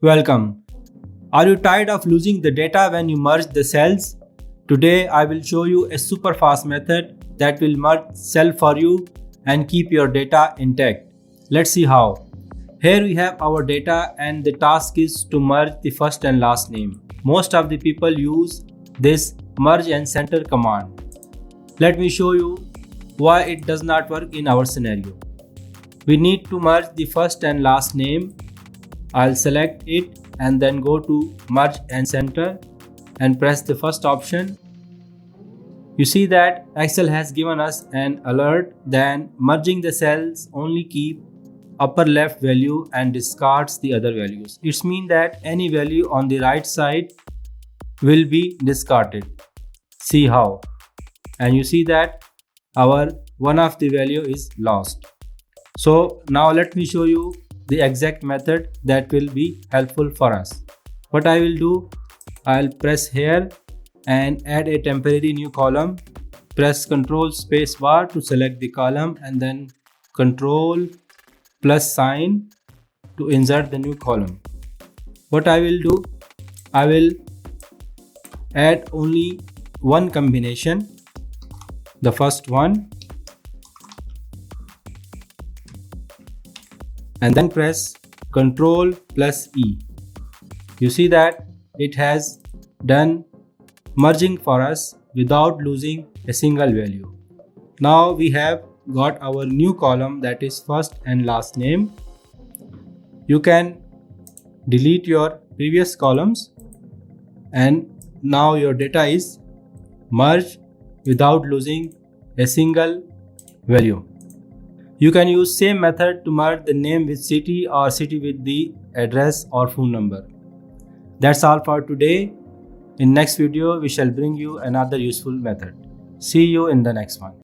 Welcome. Are you tired of losing the data when you merge the cells? Today I will show you a super fast method that will merge cell for you and keep your data intact. Let's see how. Here we have our data and the task is to merge the first and last name. Most of the people use this merge and center command. Let me show you why it does not work in our scenario. We need to merge the first and last name. I'll select it and then go to merge and center and press the first option. You see that Excel has given us an alert that merging the cells only keep upper left value and discards the other values. It means that any value on the right side will be discarded. See how? And you see that our one of the value is lost. So now let me show you the exact method that will be helpful for us. What I will do, I'll press here and add a temporary new column. Press Ctrl space bar to select the column and then Ctrl plus sign to insert the new column. What I will do, I will add only one combination, the first one, and then press Ctrl plus E. You see that it has done merging for us without losing a single value. Now we have got our new column, that is first and last name. You can delete your previous columns and now your data is merged without losing a single value. You can use same method to merge the name with city or city with the address or phone number. That's all for today. In next video, we shall bring you another useful method. See you in the next one.